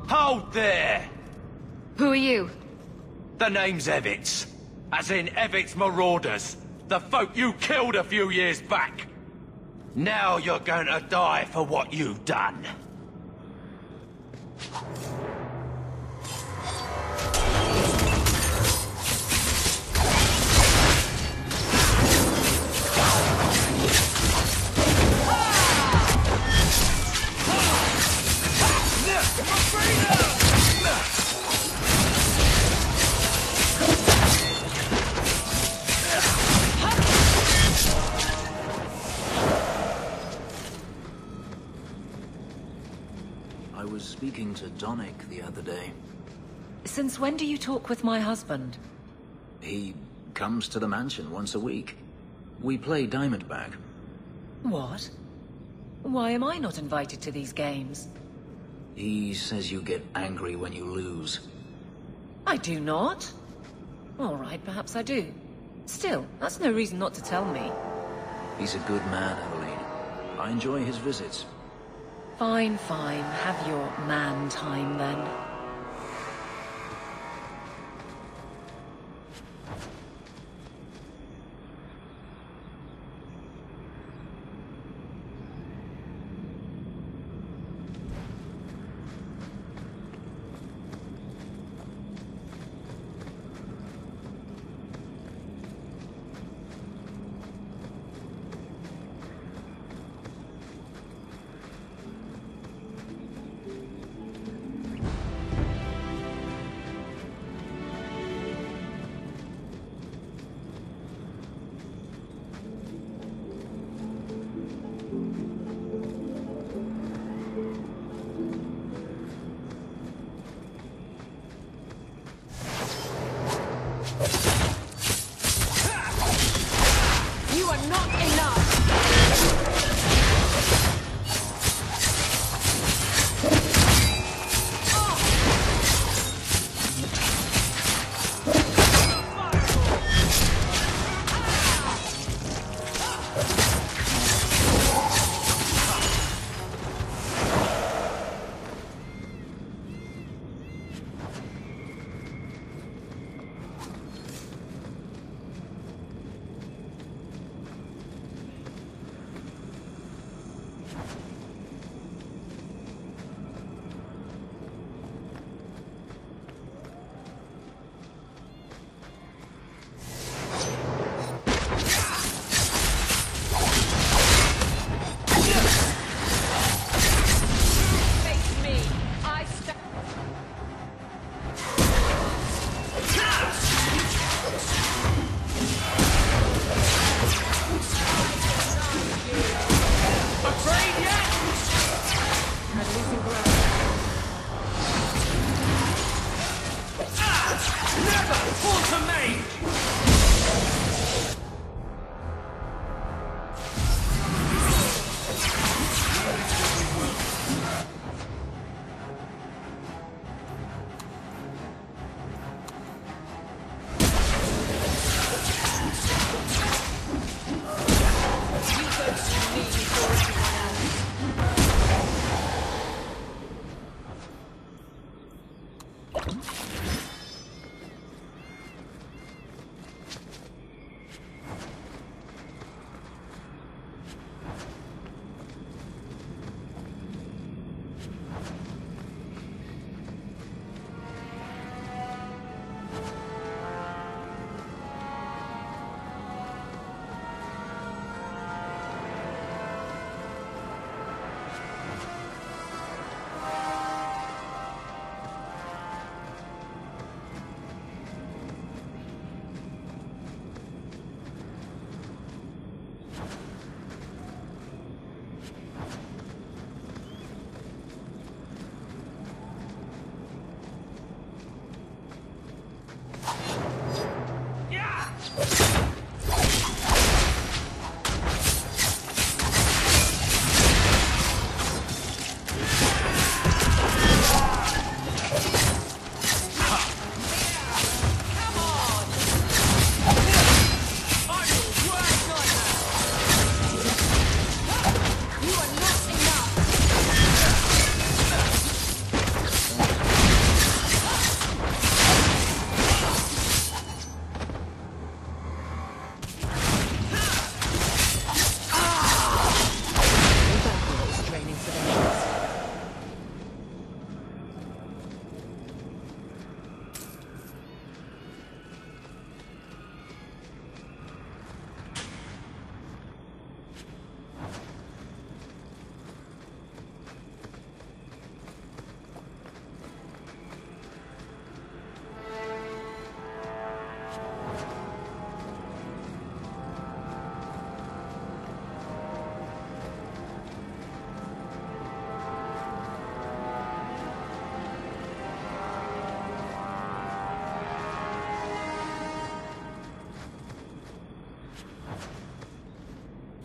Hold there! Who are you? The name's Evitz. As in Evitz Marauders. The folk you killed a few years back. Now you're going to die for what you've done. I was speaking to Donick the other day. Since when do you talk with my husband? He comes to the mansion once a week. We play Diamondback. What? Why am I not invited to these games? He says you get angry when you lose. I do not. All right, perhaps I do. Still, that's no reason not to tell me. He's a good man, Evelyn. I enjoy his visits. Fine, fine. Have your man time then.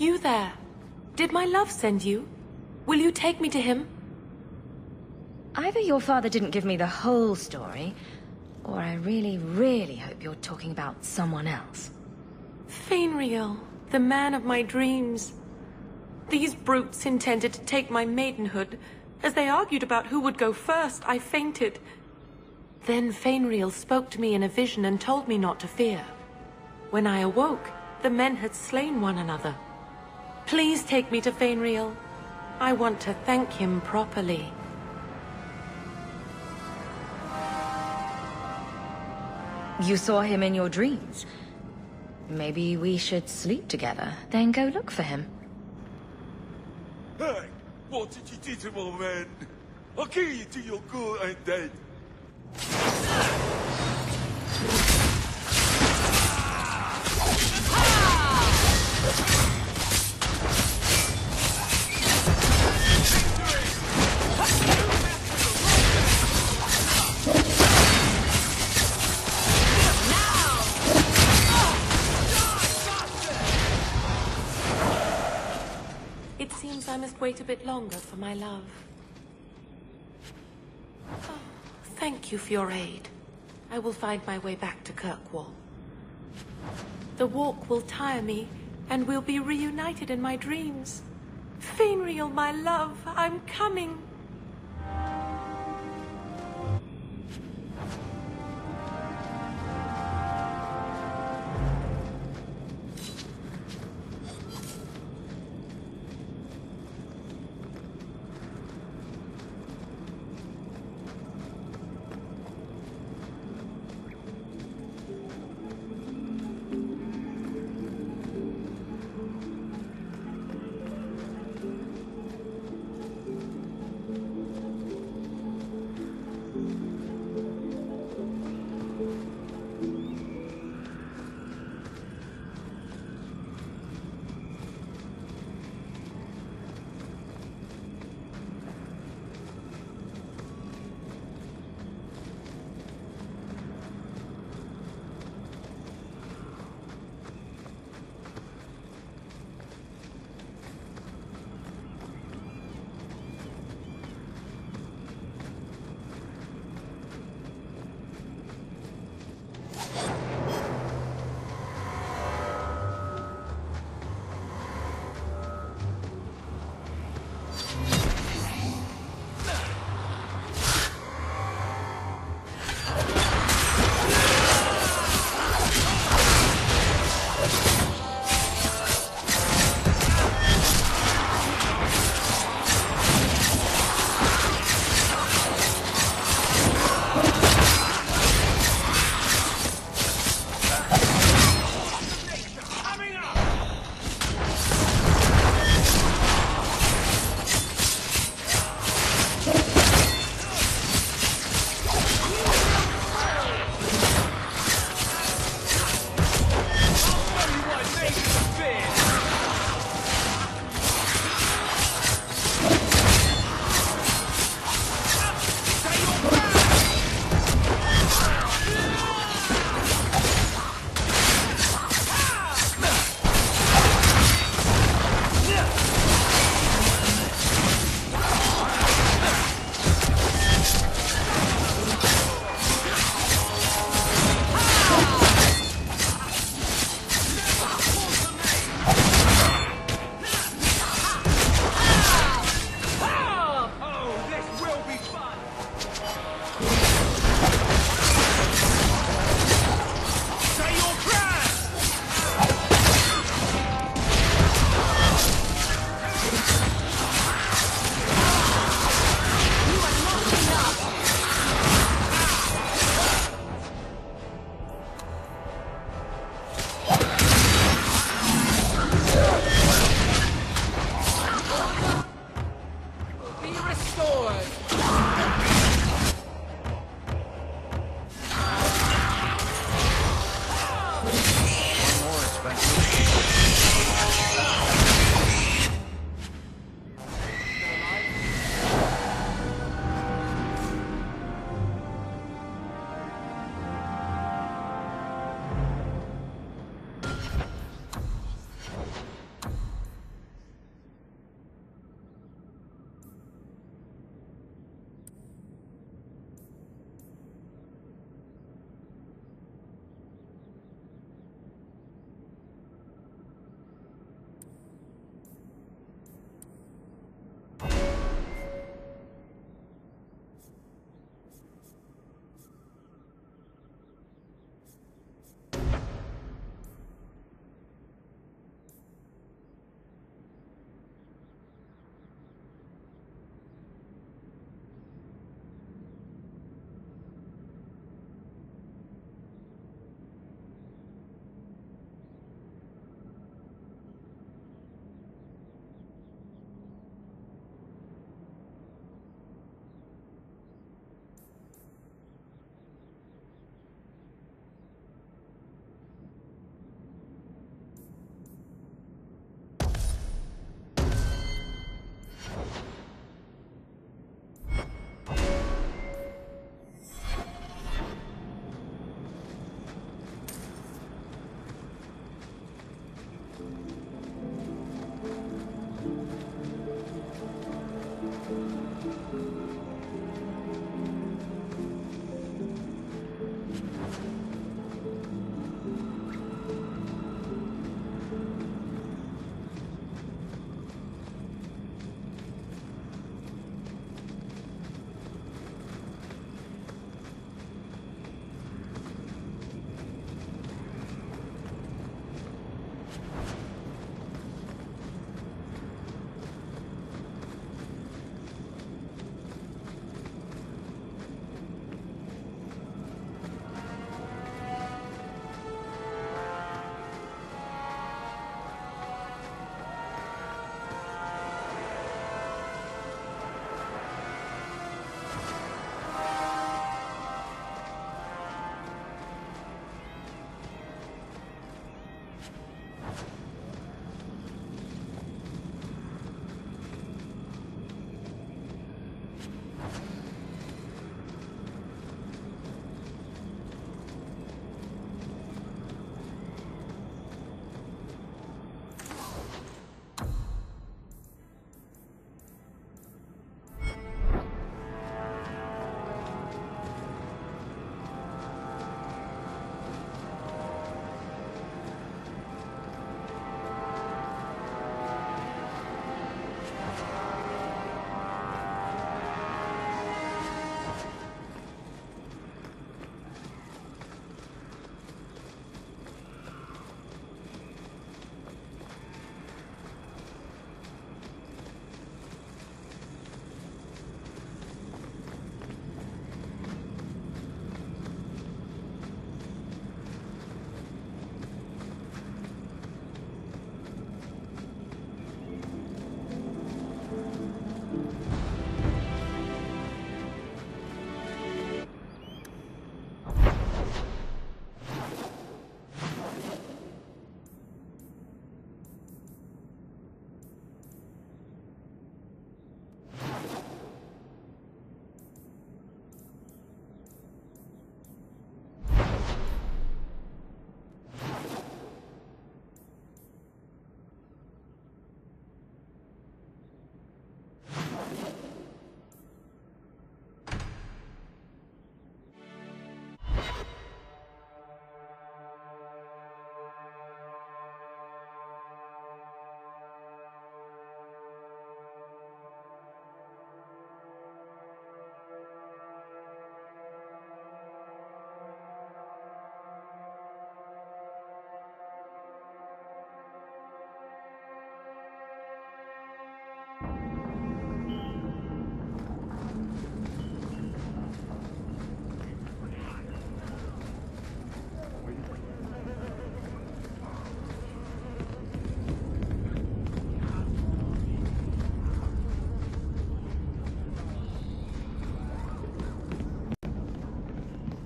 You there. Did my love send you? Will you take me to him? Either your father didn't give me the whole story, or I really, really hope you're talking about someone else. Fainriel, the man of my dreams. These brutes intended to take my maidenhood. As they argued about who would go first, I fainted. Then Fainriel spoke to me in a vision and told me not to fear. When I awoke, the men had slain one another. Please take me to Fainriel. I want to thank him properly. You saw him in your dreams. Maybe we should sleep together, then go look for him. Hey, what did you do to my man? I'll kill you till you're good and dead. It seems I must wait a bit longer for my love. Oh, thank you for your aid. I will find my way back to Kirkwall. The walk will tire me, and we'll be reunited in my dreams. Fainriel, my love, I'm coming.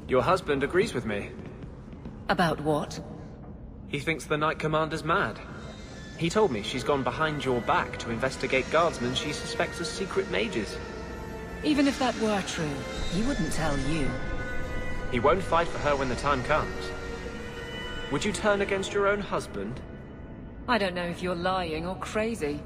Your husband agrees with me. About what? He thinks the Knight Commander's mad. He told me she's gone behind your back to investigate guardsmen she suspects as secret mages. Even if that were true, he wouldn't tell you. He won't fight for her when the time comes. Would you turn against your own husband? I don't know if you're lying or crazy.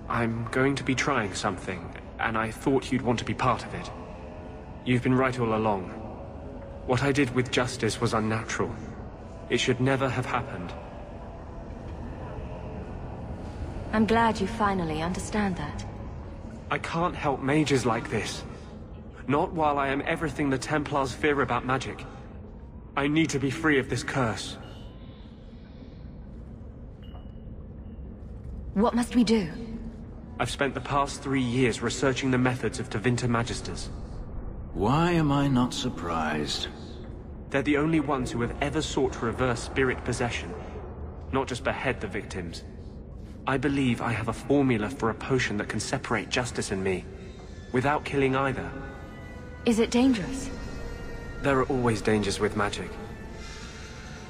I'm going to be trying something, and I thought you'd want to be part of it. You've been right all along. What I did with Justice was unnatural. It should never have happened. I'm glad you finally understand that. I can't help mages like this. Not while I am everything the Templars fear about magic. I need to be free of this curse. What must we do? I've spent the past 3 years researching the methods of Tevinter Magisters. Why am I not surprised? They're the only ones who have ever sought to reverse spirit possession, not just behead the victims. I believe I have a formula for a potion that can separate Justice and me, without killing either. Is it dangerous? There are always dangers with magic,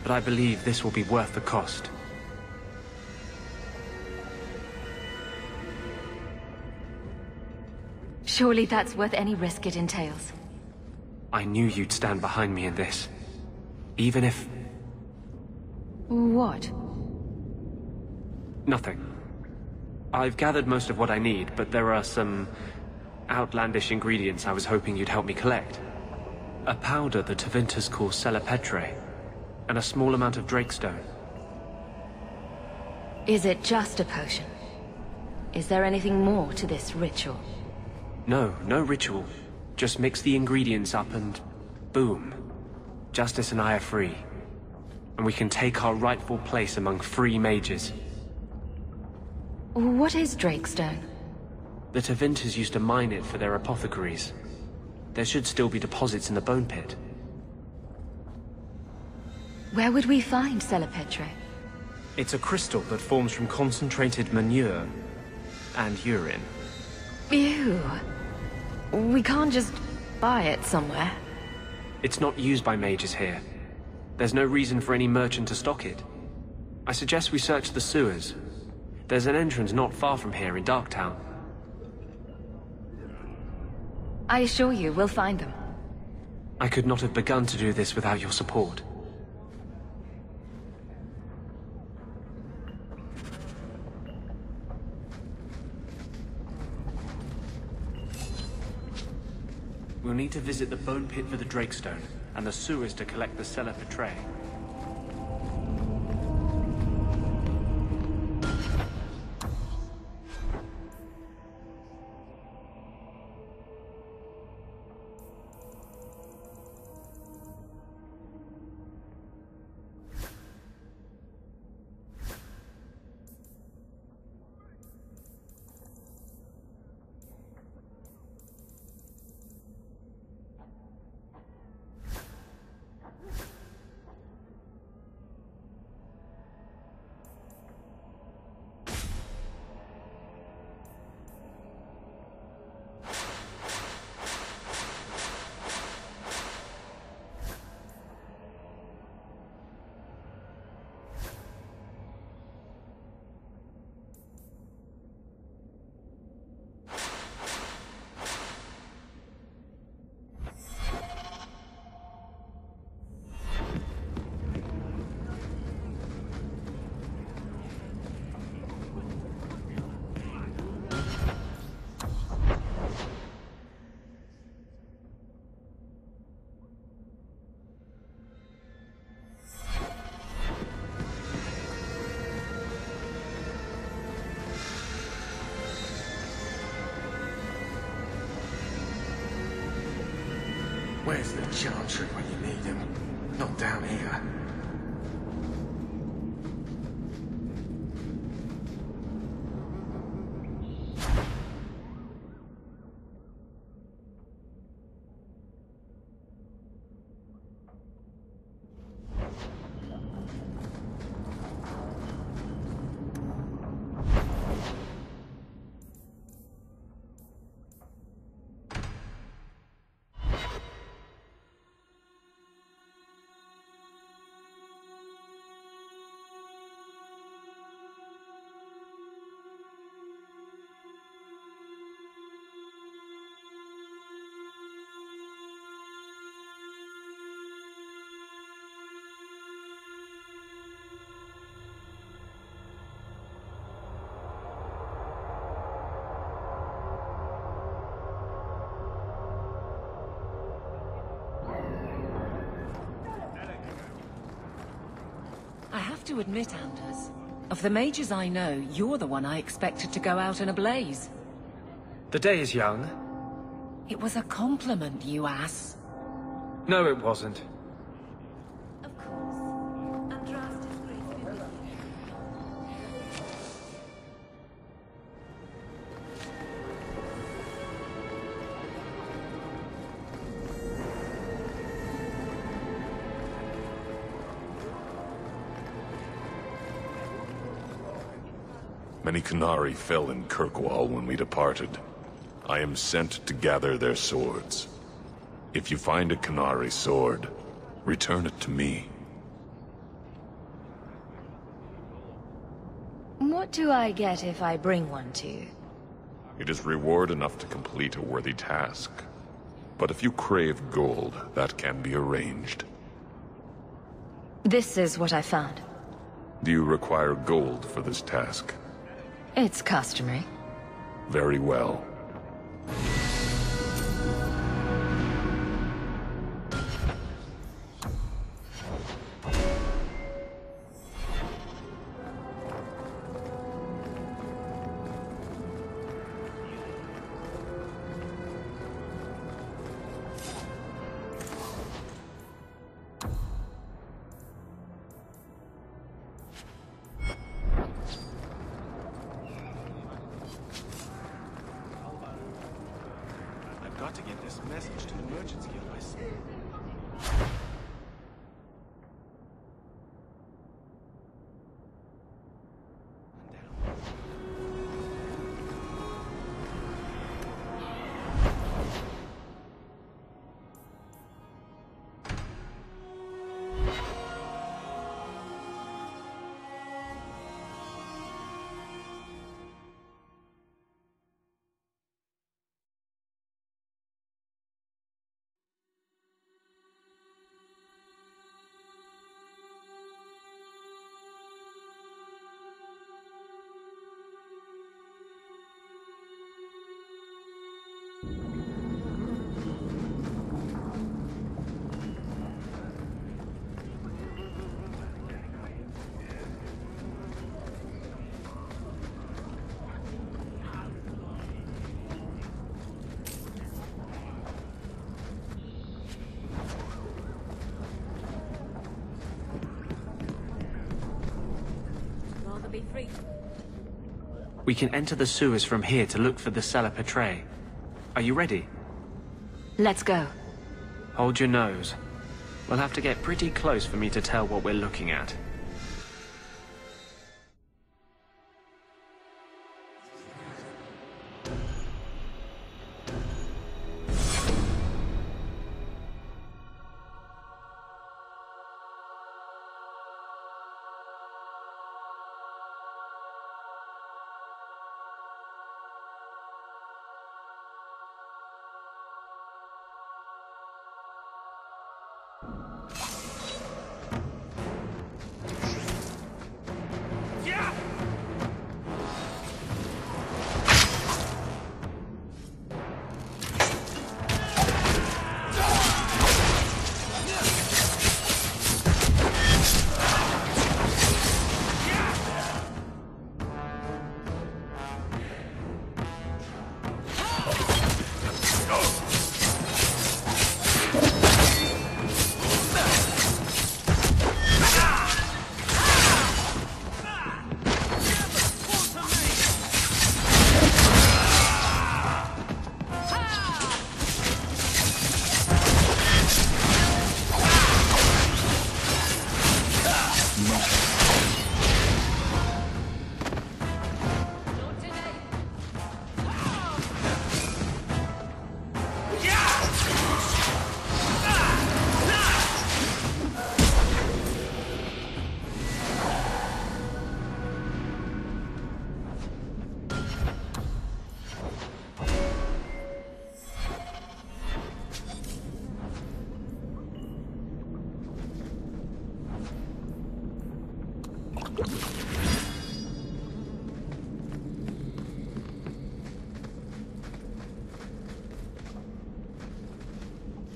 but I believe this will be worth the cost. Surely that's worth any risk it entails. I knew you'd stand behind me in this. Even if... What? Nothing. I've gathered most of what I need, but there are some outlandish ingredients I was hoping you'd help me collect. A powder the Tevinters call Celepetre, and a small amount of Drakestone. Is it just a potion? Is there anything more to this ritual? No, no ritual. Just mix the ingredients up and... boom. Justice and I are free. And we can take our rightful place among free mages. What is Drakestone? The Tevinters used to mine it for their apothecaries. There should still be deposits in the Bone Pit. Where would we find Celepetre? It's a crystal that forms from concentrated manure and urine. Ew. We can't just buy it somewhere. It's not used by mages here. There's no reason for any merchant to stock it. I suggest we search the sewers. There's an entrance not far from here in Darktown. I assure you, we'll find them. I could not have begun to do this without your support. We'll need to visit the Bone Pit for the Drakestone, and the sewers to collect the Celepetre. Where's the Chantry when you need him? Not down here. have to admit, Anders, of the mages I know, you're the one I expected to go out in a blaze. The day is young. It was a compliment, you ass. No, it wasn't. Of course. Andraste is great to be with you. Many Qunari fell in Kirkwall when we departed. I am sent to gather their swords. If you find a Qunari sword, return it to me. What do I get if I bring one to you? It is reward enough to complete a worthy task. But if you crave gold, that can be arranged. This is what I found. Do you require gold for this task? It's customary. Very well. I've got to get this message to the Merchants Guild myself. We can enter the sewers from here to look for the Sela Petrae. Are you ready? Let's go. Hold your nose. We'll have to get pretty close for me to tell what we're looking at.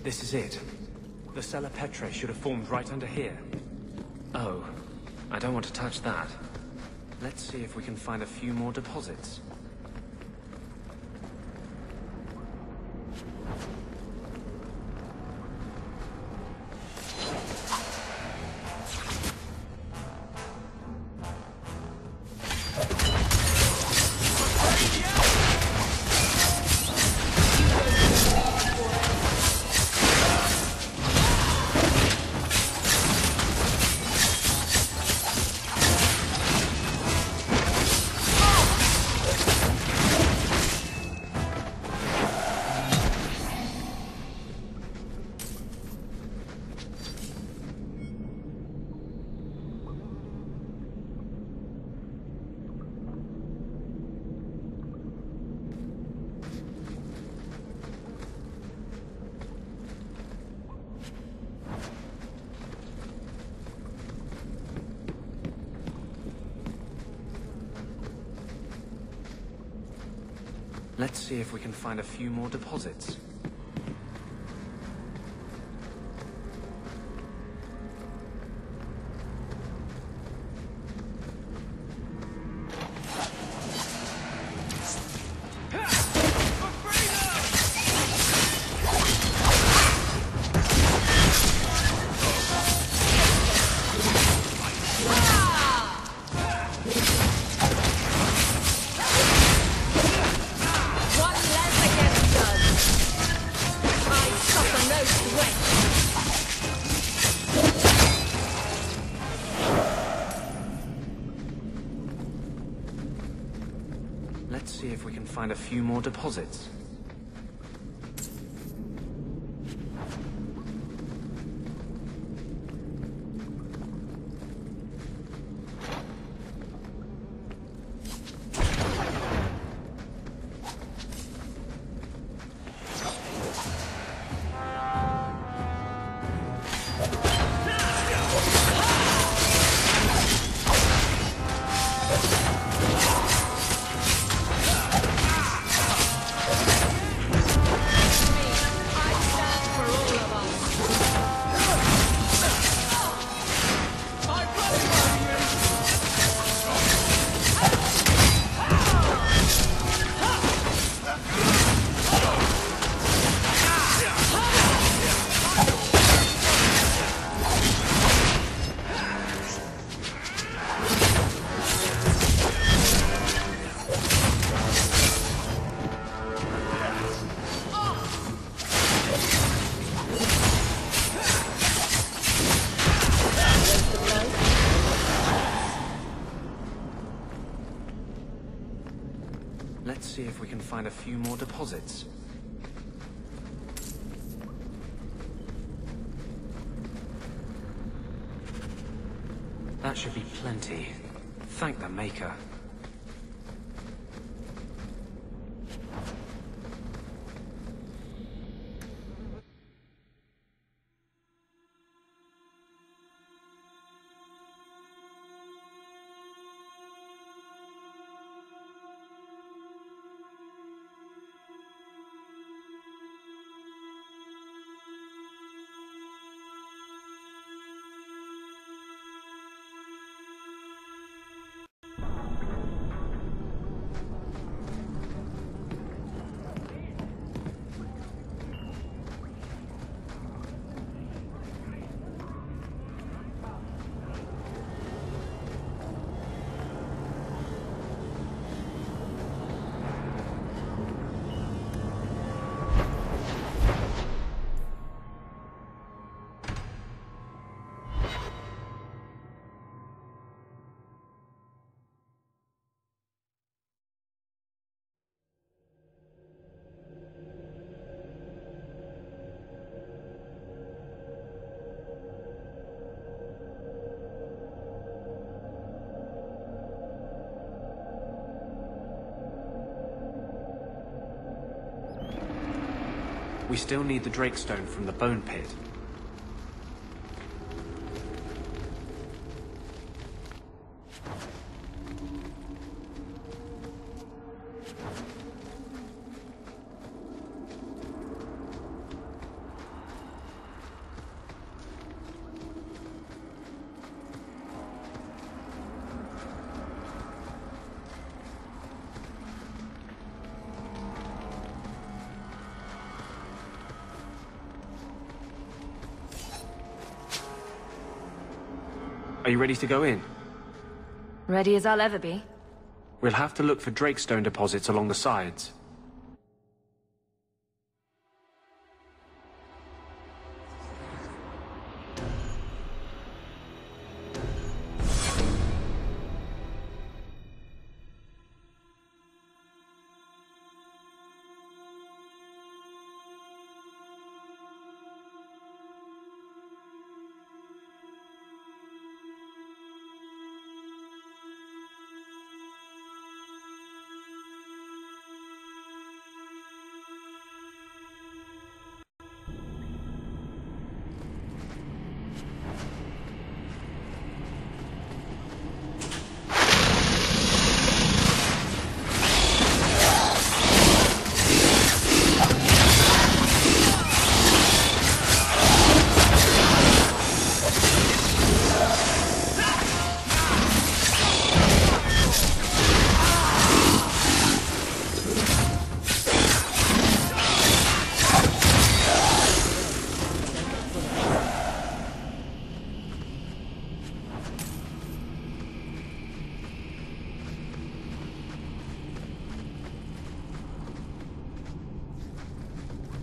This is it. The Sela Petrae should have formed right under here. Oh, I don't want to touch that. Let's see if we can find a few more deposits. Let's see if we can find a few more deposits. Let's see if we can find a few more deposits. Let's see if we can find a few more deposits. That should be plenty. Thank the Maker. We still need the Drakestone from the Bone Pit. Are you ready to go in? Ready as I'll ever be. We'll have to look for Drakestone deposits along the sides.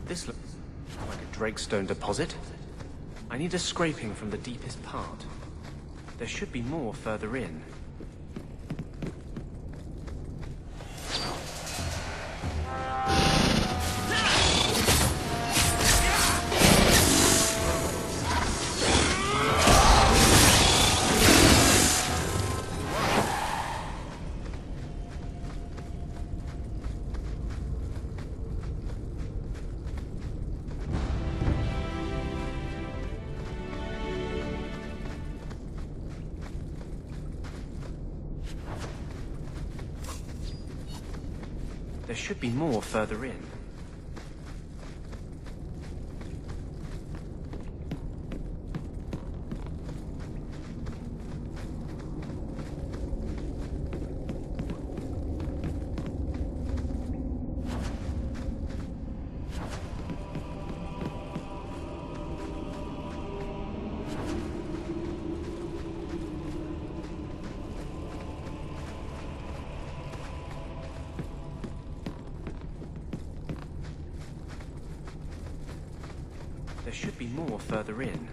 This looks like a Drakestone deposit. I need a scraping from the deepest part. There should be more further in. There should be more further in. There should be more further in.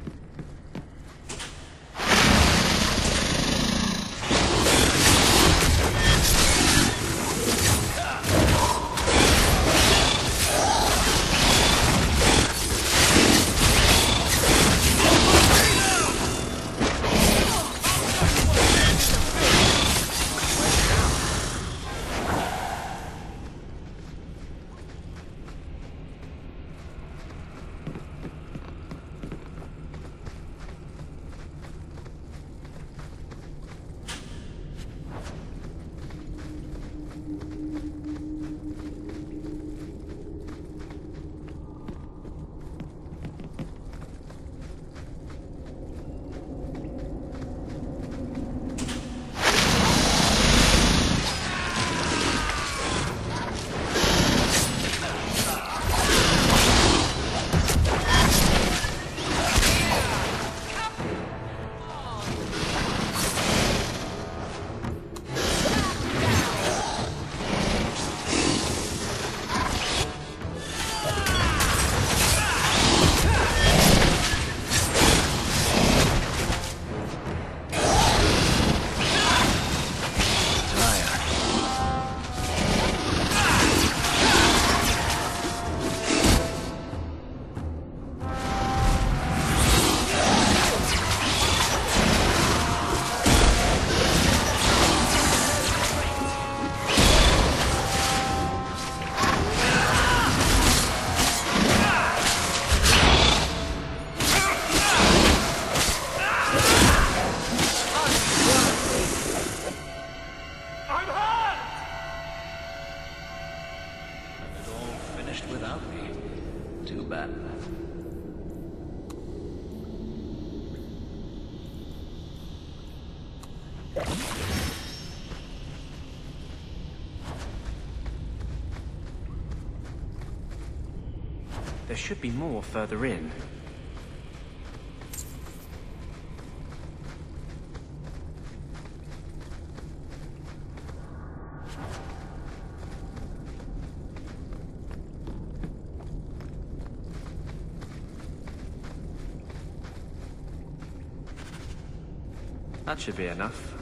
Without me. Too bad. There should be more further in. That should be enough.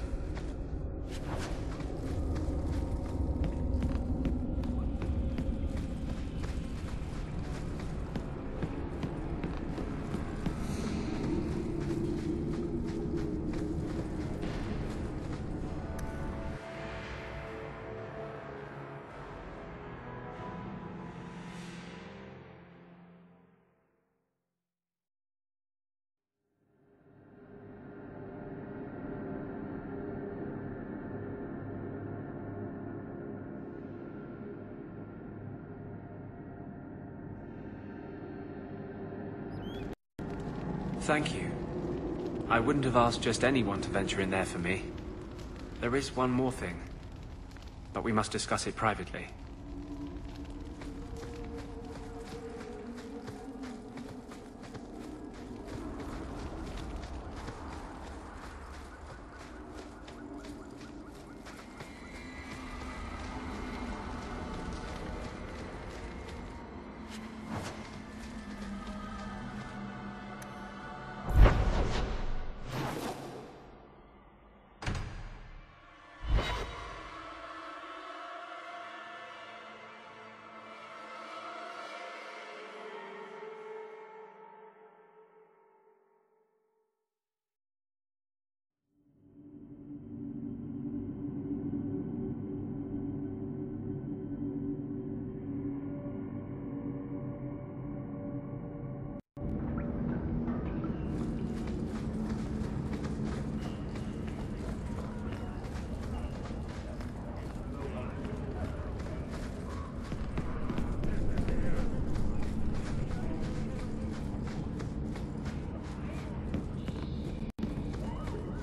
Thank you. I wouldn't have asked just anyone to venture in there for me. There is one more thing, but we must discuss it privately.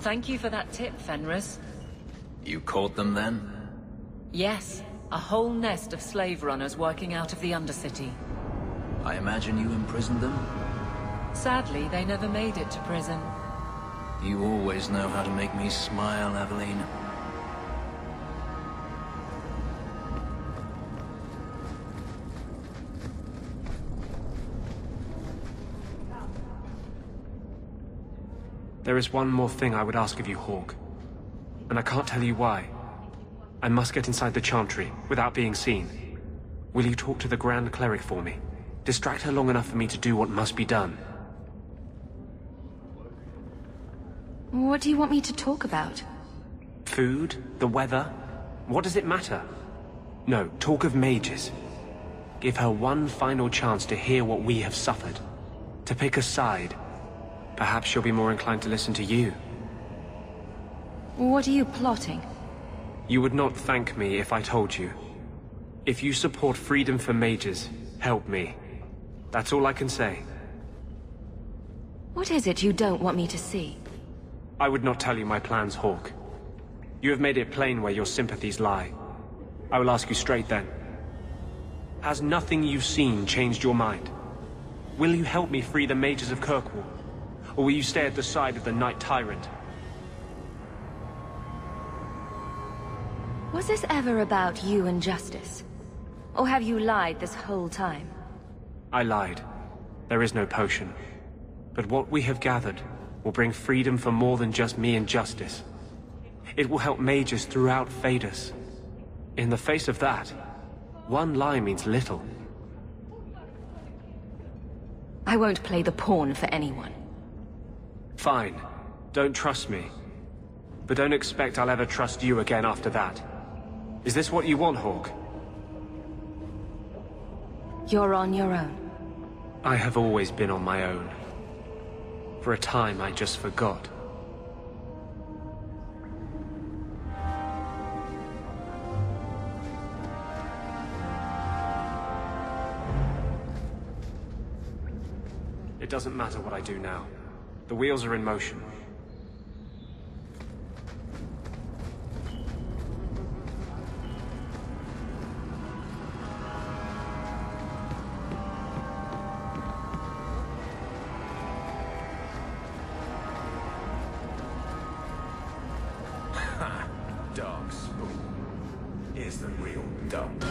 Thank you for that tip, Fenris. You caught them then? Yes, a whole nest of slave runners working out of the Undercity. I imagine you imprisoned them? Sadly, they never made it to prison. You always know how to make me smile, Aveline. There is one more thing I would ask of you, Hawke. And I can't tell you why. I must get inside the Chantry, without being seen. Will you talk to the Grand Cleric for me? Distract her long enough for me to do what must be done. What do you want me to talk about? Food? The weather? What does it matter? No, talk of mages. Give her one final chance to hear what we have suffered. To pick a side. Perhaps she'll be more inclined to listen to you. What are you plotting? You would not thank me if I told you. If you support freedom for mages, help me. That's all I can say. What is it you don't want me to see? I would not tell you my plans, Hawke. You have made it plain where your sympathies lie. I will ask you straight then. Has nothing you've seen changed your mind? Will you help me free the mages of Kirkwall? Or will you stay at the side of the Night Tyrant? Was this ever about you and justice? Or have you lied this whole time? I lied. There is no potion. But what we have gathered will bring freedom for more than just me and justice. It will help mages throughout Phaedus. In the face of that, one lie means little. I won't play the pawn for anyone. Fine. Don't trust me. But don't expect I'll ever trust you again after that. Is this what you want, Hawke? You're on your own. I have always been on my own. For a time, I just forgot. It doesn't matter what I do now. The wheels are in motion. Dark Spoon. Here's the real dump.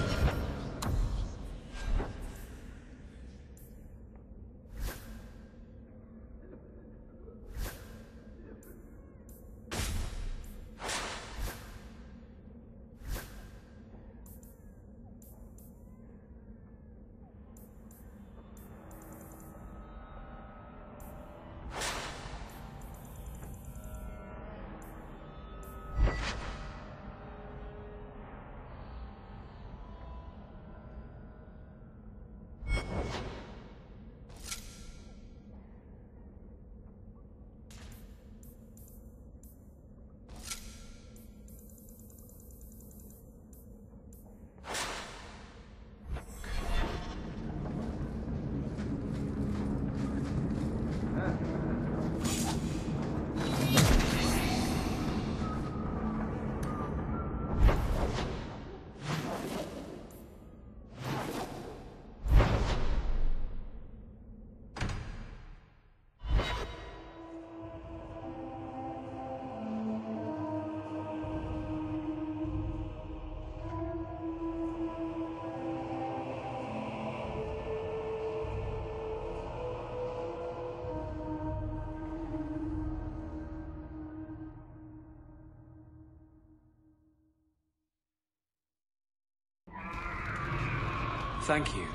Thank you.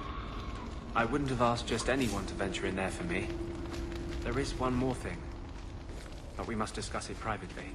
I wouldn't have asked just anyone to venture in there for me. There is one more thing, but we must discuss it privately.